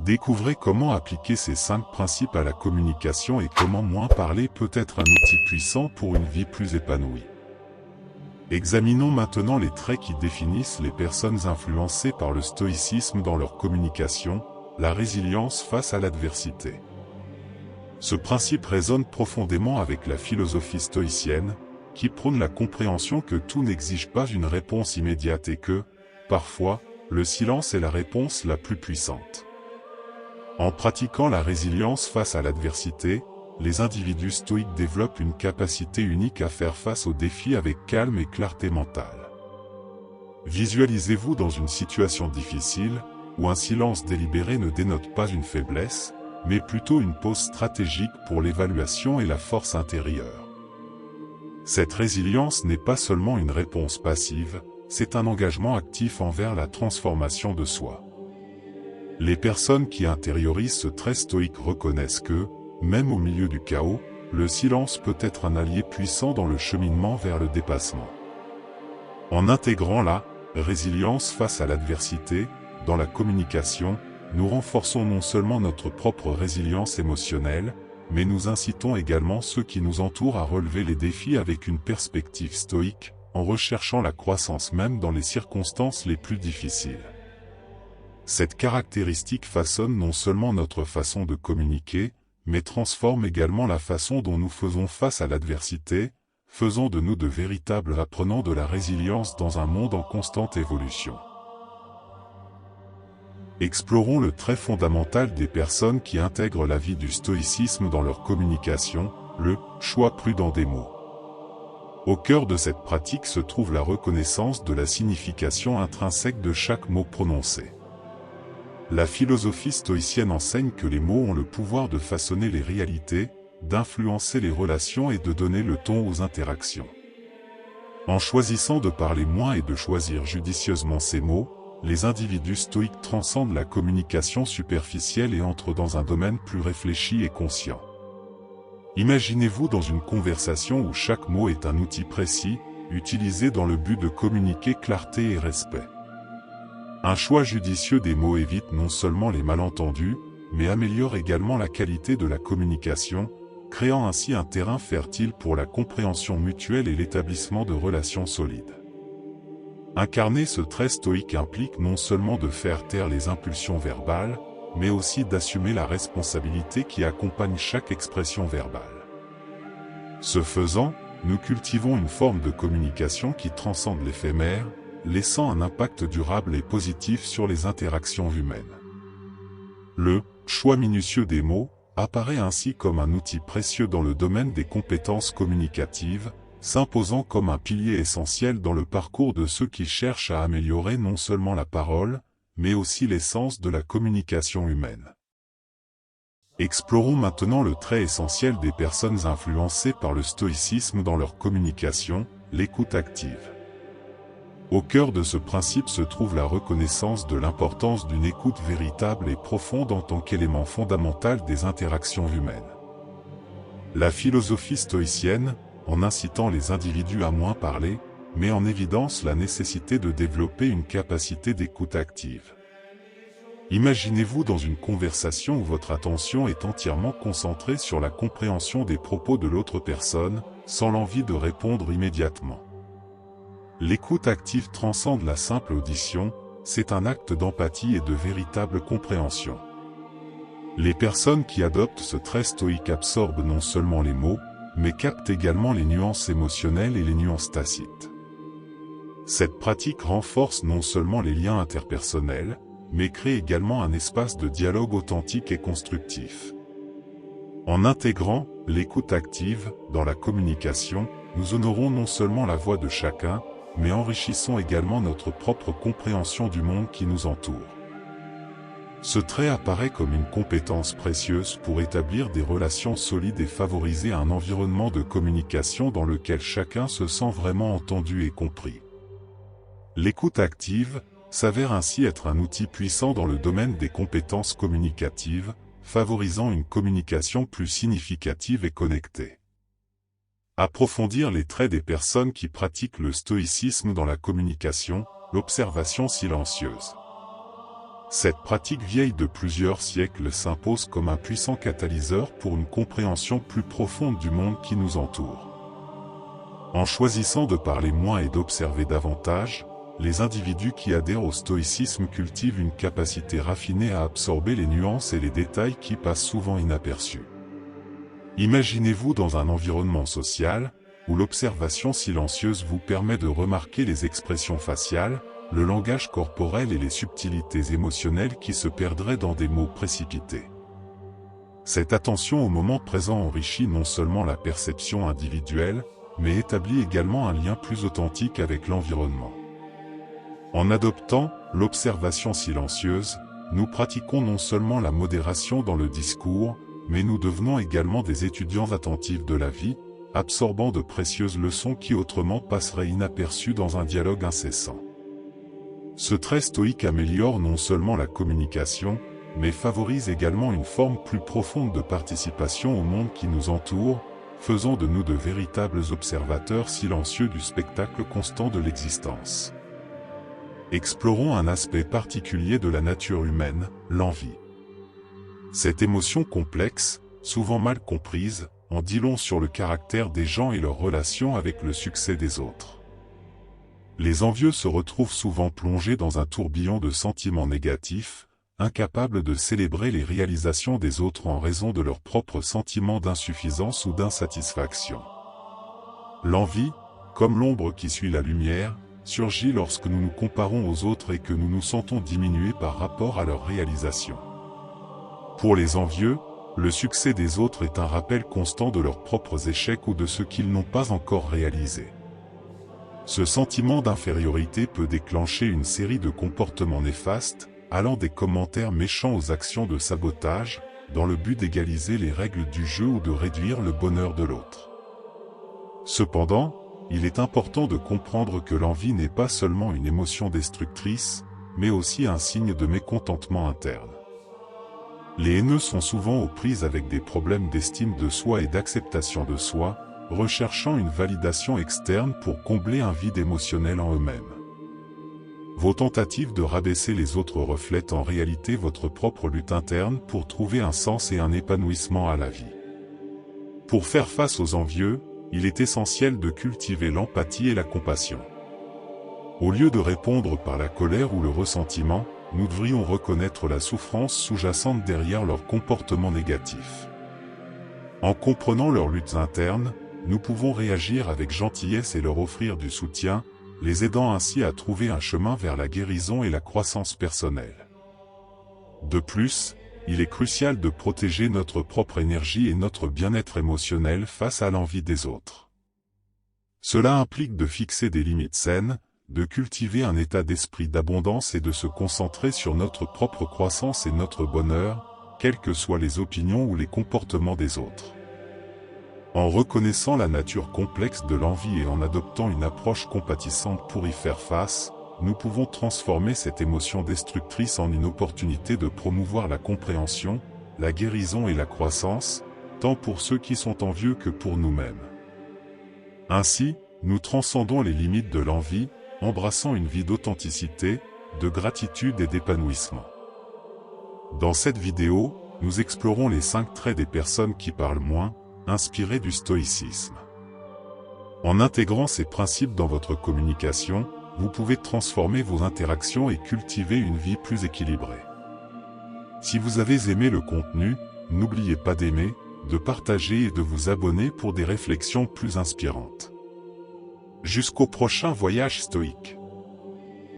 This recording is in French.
Découvrez comment appliquer ces 5 principes à la communication et comment moins parler peut être un outil puissant pour une vie plus épanouie. Examinons maintenant les traits qui définissent les personnes influencées par le stoïcisme dans leur communication, la résilience face à l'adversité. Ce principe résonne profondément avec la philosophie stoïcienne, qui prône la compréhension que tout n'exige pas une réponse immédiate et que, parfois, le silence est la réponse la plus puissante. En pratiquant la résilience face à l'adversité, les individus stoïques développent une capacité unique à faire face aux défis avec calme et clarté mentale. Visualisez-vous dans une situation difficile, où un silence délibéré ne dénote pas une faiblesse, mais plutôt une pause stratégique pour l'évaluation et la force intérieure. Cette résilience n'est pas seulement une réponse passive, c'est un engagement actif envers la transformation de soi. Les personnes qui intériorisent ce trait stoïque reconnaissent que, même au milieu du chaos, le silence peut être un allié puissant dans le cheminement vers le dépassement. En intégrant la résilience face à l'adversité, dans la communication, nous renforçons non seulement notre propre résilience émotionnelle, mais nous incitons également ceux qui nous entourent à relever les défis avec une perspective stoïque, en recherchant la croissance même dans les circonstances les plus difficiles. Cette caractéristique façonne non seulement notre façon de communiquer, mais transforme également la façon dont nous faisons face à l'adversité, faisant de nous de véritables apprenants de la résilience dans un monde en constante évolution. Explorons le trait fondamental des personnes qui intègrent la vie du stoïcisme dans leur communication, le choix prudent des mots. Au cœur de cette pratique se trouve la reconnaissance de la signification intrinsèque de chaque mot prononcé. La philosophie stoïcienne enseigne que les mots ont le pouvoir de façonner les réalités, d'influencer les relations et de donner le ton aux interactions. En choisissant de parler moins et de choisir judicieusement ces mots, les individus stoïques transcendent la communication superficielle et entrent dans un domaine plus réfléchi et conscient. Imaginez-vous dans une conversation où chaque mot est un outil précis, utilisé dans le but de communiquer clarté et respect. Un choix judicieux des mots évite non seulement les malentendus, mais améliore également la qualité de la communication, créant ainsi un terrain fertile pour la compréhension mutuelle et l'établissement de relations solides. Incarner ce trait stoïque implique non seulement de faire taire les impulsions verbales, mais aussi d'assumer la responsabilité qui accompagne chaque expression verbale. Ce faisant, nous cultivons une forme de communication qui transcende l'éphémère, laissant un impact durable et positif sur les interactions humaines. Le choix minutieux des mots apparaît ainsi comme un outil précieux dans le domaine des compétences communicatives, s'imposant comme un pilier essentiel dans le parcours de ceux qui cherchent à améliorer non seulement la parole, mais aussi l'essence de la communication humaine. Explorons maintenant le trait essentiel des personnes influencées par le stoïcisme dans leur communication, l'écoute active. Au cœur de ce principe se trouve la reconnaissance de l'importance d'une écoute véritable et profonde en tant qu'élément fondamental des interactions humaines. La philosophie stoïcienne, en incitant les individus à moins parler, met en évidence la nécessité de développer une capacité d'écoute active. Imaginez-vous dans une conversation où votre attention est entièrement concentrée sur la compréhension des propos de l'autre personne, sans l'envie de répondre immédiatement. L'écoute active transcende la simple audition, c'est un acte d'empathie et de véritable compréhension. Les personnes qui adoptent ce trait stoïque absorbent non seulement les mots, mais captent également les nuances émotionnelles et les nuances tacites. Cette pratique renforce non seulement les liens interpersonnels, mais crée également un espace de dialogue authentique et constructif. En intégrant l'écoute active dans la communication, nous honorons non seulement la voix de chacun, mais enrichissons également notre propre compréhension du monde qui nous entoure. Ce trait apparaît comme une compétence précieuse pour établir des relations solides et favoriser un environnement de communication dans lequel chacun se sent vraiment entendu et compris. L'écoute active s'avère ainsi être un outil puissant dans le domaine des compétences communicatives, favorisant une communication plus significative et connectée. Approfondir les traits des personnes qui pratiquent le stoïcisme dans la communication, l'observation silencieuse. Cette pratique vieille de plusieurs siècles s'impose comme un puissant catalyseur pour une compréhension plus profonde du monde qui nous entoure. En choisissant de parler moins et d'observer davantage, les individus qui adhèrent au stoïcisme cultivent une capacité raffinée à absorber les nuances et les détails qui passent souvent inaperçus. Imaginez-vous dans un environnement social, où l'observation silencieuse vous permet de remarquer les expressions faciales, le langage corporel et les subtilités émotionnelles qui se perdraient dans des mots précipités. Cette attention au moment présent enrichit non seulement la perception individuelle, mais établit également un lien plus authentique avec l'environnement. En adoptant l'observation silencieuse, nous pratiquons non seulement la modération dans le discours, mais nous devenons également des étudiants attentifs de la vie, absorbant de précieuses leçons qui autrement passeraient inaperçues dans un dialogue incessant. Ce trait stoïque améliore non seulement la communication, mais favorise également une forme plus profonde de participation au monde qui nous entoure, faisant de nous de véritables observateurs silencieux du spectacle constant de l'existence. Explorons un aspect particulier de la nature humaine, l'envie. Cette émotion complexe, souvent mal comprise, en dit long sur le caractère des gens et leur relation avec le succès des autres. Les envieux se retrouvent souvent plongés dans un tourbillon de sentiments négatifs, incapables de célébrer les réalisations des autres en raison de leurs propres sentiments d'insuffisance ou d'insatisfaction. L'envie, comme l'ombre qui suit la lumière, surgit lorsque nous nous comparons aux autres et que nous nous sentons diminués par rapport à leurs réalisations. Pour les envieux, le succès des autres est un rappel constant de leurs propres échecs ou de ce qu'ils n'ont pas encore réalisé. Ce sentiment d'infériorité peut déclencher une série de comportements néfastes, allant des commentaires méchants aux actions de sabotage, dans le but d'égaliser les règles du jeu ou de réduire le bonheur de l'autre. Cependant, il est important de comprendre que l'envie n'est pas seulement une émotion destructrice, mais aussi un signe de mécontentement interne. Les haineux sont souvent aux prises avec des problèmes d'estime de soi et d'acceptation de soi, recherchant une validation externe pour combler un vide émotionnel en eux-mêmes. Vos tentatives de rabaisser les autres reflètent en réalité votre propre lutte interne pour trouver un sens et un épanouissement à la vie. Pour faire face aux envieux, il est essentiel de cultiver l'empathie et la compassion. Au lieu de répondre par la colère ou le ressentiment, nous devrions reconnaître la souffrance sous-jacente derrière leur comportement négatif. En comprenant leurs luttes internes, nous pouvons réagir avec gentillesse et leur offrir du soutien, les aidant ainsi à trouver un chemin vers la guérison et la croissance personnelle. De plus, il est crucial de protéger notre propre énergie et notre bien-être émotionnel face à l'envie des autres. Cela implique de fixer des limites saines, de cultiver un état d'esprit d'abondance et de se concentrer sur notre propre croissance et notre bonheur, quelles que soient les opinions ou les comportements des autres. En reconnaissant la nature complexe de l'envie et en adoptant une approche compatissante pour y faire face, nous pouvons transformer cette émotion destructrice en une opportunité de promouvoir la compréhension, la guérison et la croissance, tant pour ceux qui sont envieux que pour nous-mêmes. Ainsi, nous transcendons les limites de l'envie, embrassant une vie d'authenticité, de gratitude et d'épanouissement. Dans cette vidéo, nous explorons les 5 traits des personnes qui parlent moins, inspirés du stoïcisme. En intégrant ces principes dans votre communication, vous pouvez transformer vos interactions et cultiver une vie plus équilibrée. Si vous avez aimé le contenu, n'oubliez pas d'aimer, de partager et de vous abonner pour des réflexions plus inspirantes. Jusqu'au prochain voyage stoïque.